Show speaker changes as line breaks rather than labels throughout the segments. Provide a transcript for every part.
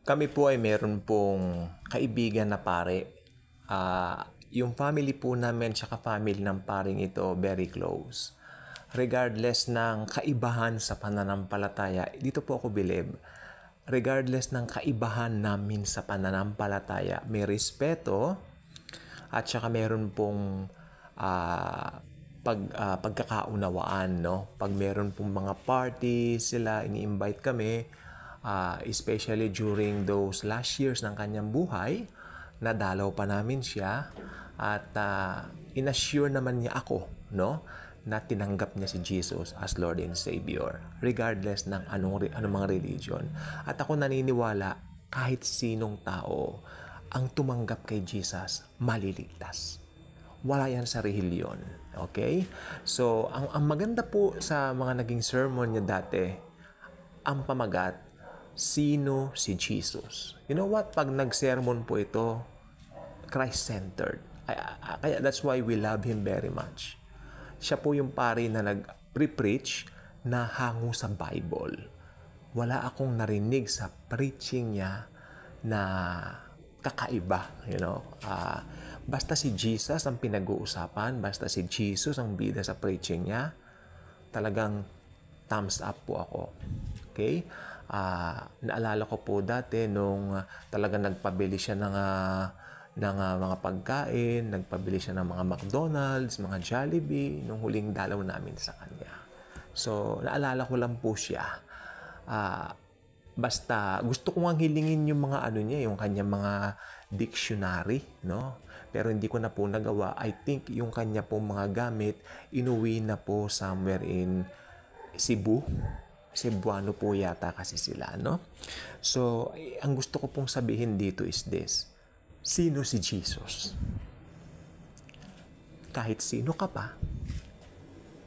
Kami po ay meron pong kaibigan na pare. Yung family po namin tsaka family ng paring ito, very close. Regardless ng kaibahan sa pananampalataya, dito po ako believe, regardless ng kaibahan namin sa pananampalataya, may respeto at saka meron pong pagkakaunawaan, no? Pag meron pong mga parties sila, ini-invite kami, especially during those last years ng kanyang buhay, nadalaw pa namin siya at inassure naman niya ako, no, na tinanggap niya si Jesus as Lord and Savior regardless ng anong mga religion. At ako naniniwala kahit sinong tao ang tumanggap kay Jesus maliligtas. Wala yan sa relihiyon. Okay? So, ang maganda po sa mga naging sermon niya dati, ang pamagat, sino si Jesus? You know what? Pag nag-sermon po ito, Christ-centered. Kaya that's why we love him very much. Siya po yung pari na nag-preach na hango sa Bible. Wala akong narinig sa preaching niya na kakaiba, you know. Basta si Jesus ang pinag-uusapan, basta si Jesus ang bida sa preaching niya, talagang thumbs up po ako. Okay? Naalala ko po dati nung talagang nagpabili siya ng mga pagkain, nagpabili siya ng mga McDonald's, mga Jollibee, nung huling dalaw namin sa kanya. So, naalala ko lang po siya. Basta, gusto ko nga hilingin yung mga yung kanyang mga dictionary, no? Pero hindi ko na po nagawa. I think yung kanya po mga gamit, inuwi na po somewhere in Cebu. Cebuano po yata kasi sila, no? So, ang gusto ko pong sabihin dito is this. Sino si Jesus? Kahit sino ka pa,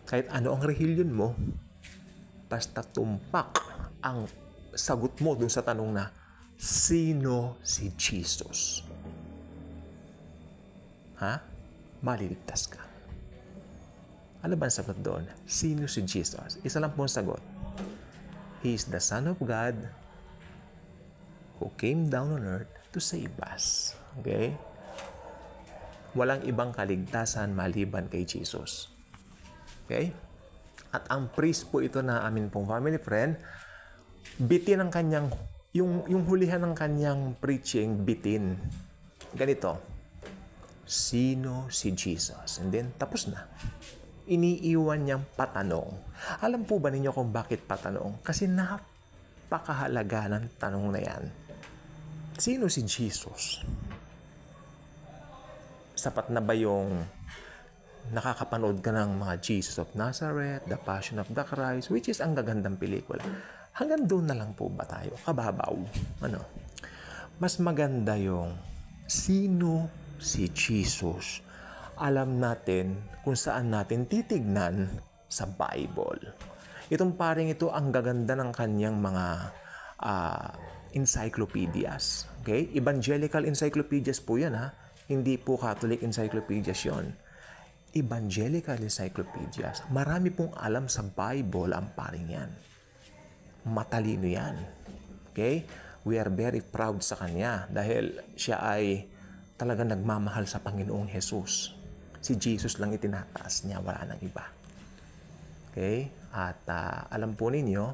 kahit ano ang relihiyon mo, basta tumpak ang sagot mo dun sa tanong na, sino si Jesus? Maliligtas ka. Ano ba ang sagot doon? Sino si Jesus? Isa lang po ang sagot. He is the Son of God who came down on earth to save us. Okay? Walang ibang kaligtasan maliban kay Jesus. Okay? At ang priest po ito na amin pong family friend, bitin ang kanyang, yung hulihan ng kanyang preaching, bitin. Ganito. Sino si Jesus? And then, tapos na. Iniiwan niyang patanong. Alam po ba ninyo kung bakit patanong? Kasi napakahalaga ng tanong na yan. Sino si Jesus? Sapat na ba yung nakakapanood ka ng mga Jesus of Nazareth, The Passion of the Christ, which is ang gagandang pelikula? Hanggang doon na lang po ba tayo? Kababaw. Mas maganda yung sino si Jesus. Alam natin kung saan natin titignan sa Bible. Itong paring ito, ang gaganda ng kanyang mga encyclopedias. Okay? Evangelical encyclopedias po yan, ha? Hindi po Catholic encyclopedias yon. Evangelical encyclopedias. Marami pong alam sa Bible ang paring yan. Matalino yan. Okay? We are very proud sa kanya dahil siya ay talagang nagmamahal sa Panginoong Jesus. Si Jesus lang itinataas niya, wala nang iba. Okay? At alam po ninyo,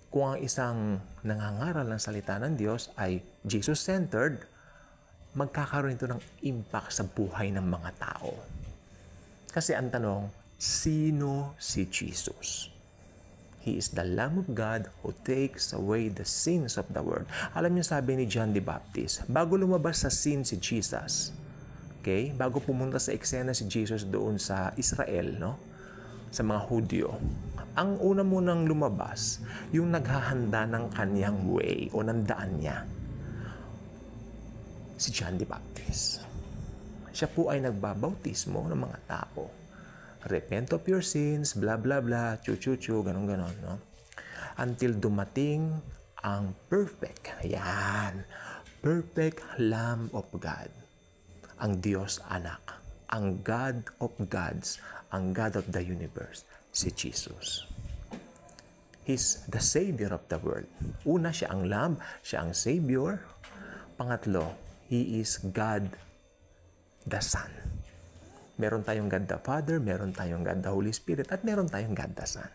kung ang isang nangangaral ng salita ng Diyos ay Jesus-centered, magkakaroon ito ng impact sa buhay ng mga tao. Kasi ang tanong, sino si Jesus? He is the Lamb of God who takes away the sins of the world. Alam niyo sabi ni John the Baptist, bago lumabas sa scene si Jesus, okay, bago pumunta sa eksena si Jesus doon sa Israel, no, sa mga Hudyo, ang una munang lumabas, yung naghahanda ng kanyang way o ng daan niya, si John the Baptist. Siya po ay nagbabautismo ng mga tao. Repent of your sins, blah, blah, blah, chu-chu-chu, ganon-ganon, no? Until dumating ang perfect, perfect Lamb of God, ang Diyos Anak, ang God of gods, ang God of the universe, si Jesus. He's the Savior of the world. Una, siya ang Lamb, siya ang Savior. Pangatlo, He is God the Son. Meron tayong God the Father, meron tayong God the Holy Spirit, at meron tayong God the Son.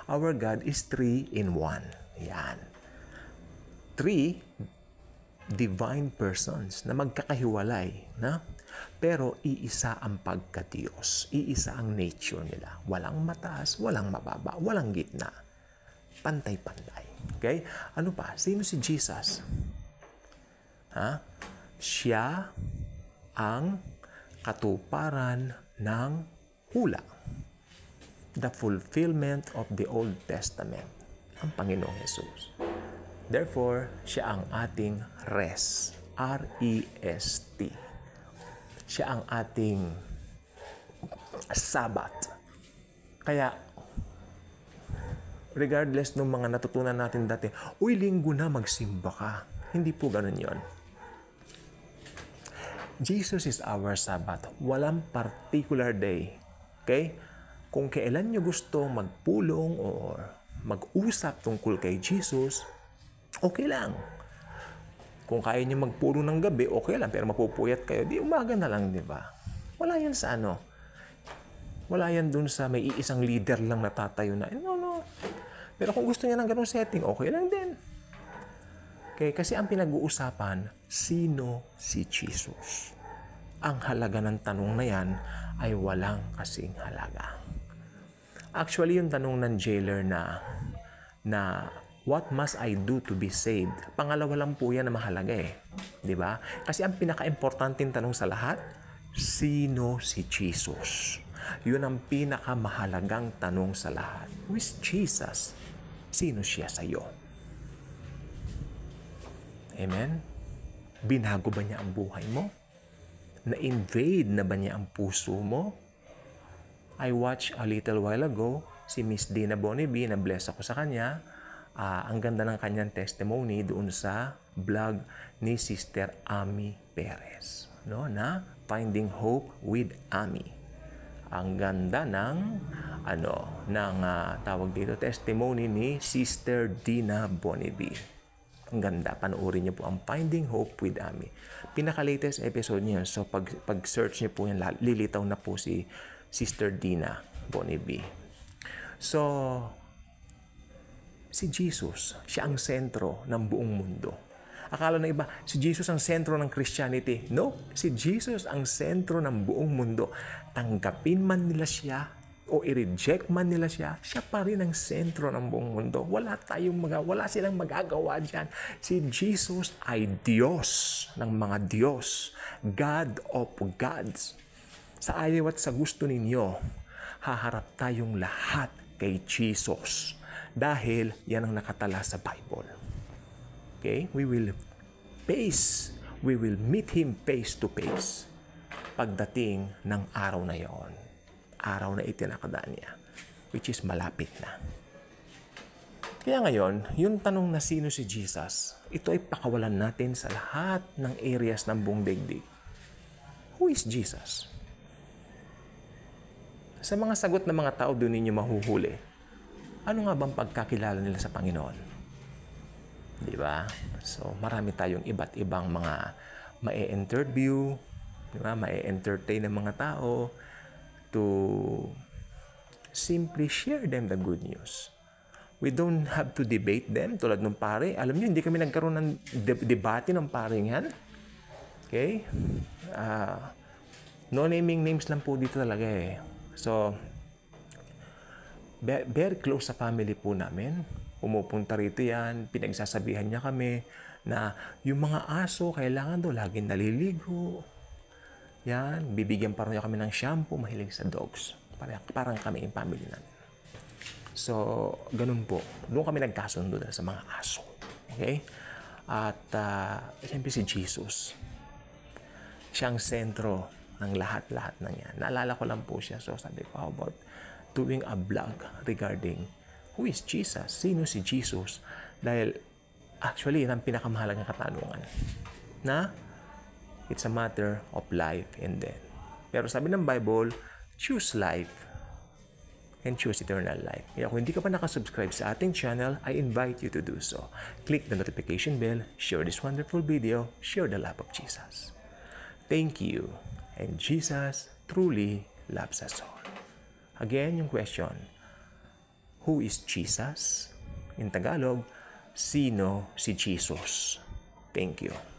Our God is 3 in 1. Yan. 3 divine persons na magkakahiwalay, na? Pero iisa ang pagka-Diyos. Iisa ang nature nila. Walang mataas, walang mababa, walang gitna. Pantay-pantay. Okay? Ano pa? Sino si Jesus? Siya ang katuparan ng hula. The fulfillment of the Old Testament. Ang Panginoong Jesus. Therefore, siya ang ating rest. R-E-S-T. Siya ang ating Sabbath. Kaya, regardless ng mga natutunan natin dati, uy, linggo na, magsimba ka. Hindi po ganun yon. Jesus is our Sabbath. Walang particular day. Okay? Kung kailan nyo gusto magpulong o mag-usap tungkol kay Jesus, okay lang. Kung kaya nyo magpulong ng gabi, okay lang. Pero mapupuyat kayo, di umaga na lang, di ba? Wala yan sa ano. Wala yan dun sa may iisang leader lang natatayo na. No. Pero kung gusto niya ng ganung setting, okay lang din. Okay? Kasi ang pinag-uusapan, sino si Jesus? Ang halaga ng tanong na yan ay walang kasing halaga. Actually, yung tanong ng jailer na what must I do to be saved? Pangalawa lang po yan na mahalaga eh. Di ba? Kasi ang pinaka-importanting tanong sa lahat, sino si Jesus? Yun ang pinaka-mahalagang tanong sa lahat. Who is Jesus? Sino siya sa iyo? Amen? Binago ba niya ang buhay mo? Na-invade na ba niya ang puso mo? I watched a little while ago si Miss Dina Bonnevie, na-bless ako sa kanya. Ang ganda ng kanyang testimony doon sa vlog ni Sister Ami Perez, no, na Finding Hope with Ami. Ang ganda ng tawag dito, testimony ni Sister Dina Bonnevie. Ang ganda, panoorin niyo po ang Finding Hope with Ami. Pinaka-latest episode niya, so pag-search niyo po yan, lilitaw na po si Sister Dina Bonnevie. So, si Jesus, siya ang sentro ng buong mundo. Akala ng iba, si Jesus ang sentro ng Christianity. No, si Jesus ang sentro ng buong mundo. Tanggapin man nila siya o i-reject man nila siya, siya pa rin ang sentro ng buong mundo. Wala silang magagawa dyan. Si Jesus ay Diyos ng mga Diyos. God of gods. Sa ayaw at sa gusto ninyo, haharap tayong lahat kay Jesus. Dahil yan ang nakatala sa Bible. Okay? We will meet Him face to face pagdating ng araw na yon. Araw na itinakda niya, which is malapit na. Kaya ngayon, yung tanong na sino si Jesus, ito ay pakawalan natin sa lahat ng areas ng buong daigdig. Who is Jesus? Sa mga sagot ng mga tao, doon ninyo mahuhuli. Ano nga bang pagkakilala nila sa Panginoon? Di ba? So, marami tayong iba't ibang mga ma-interview, di ba? Ma-entertain ng mga tao to simply share them the good news. We don't have to debate them tulad ng pare. Alam niyo, hindi kami nagkaroon ng debate ng paring yan. Okay? No naming names lang po dito talaga eh. So, very close sa family po namin. Pumupunta rito yan, pinagsasabihan niya kami na yung mga aso, kailangan daw laging naliligo. Yan, bibigyan pa rin kami ng shampoo, mahilig sa dogs. Parang kami yung family namin. So, ganun po. Doon kami nagkasundo sa mga aso. Okay? At, siyempre si Jesus. Siya ang sentro ng lahat-lahat ng yan. Naalala ko lang po siya. So, sabi ko, how about doing a vlog regarding who is Jesus? Sino si Jesus? Dahil, actually, yun ang pinakamahalagang katanungan. Na, it's a matter of life and death. Pero sabi ng Bible, choose life and choose eternal life. Kaya kung hindi ka pa nakasubscribe sa ating channel, I invite you to do so. Click the notification bell, share this wonderful video, share the love of Jesus. Thank you. And Jesus truly loves us all. Again, yung question, who is Jesus? In Tagalog, sino si Jesus? Thank you.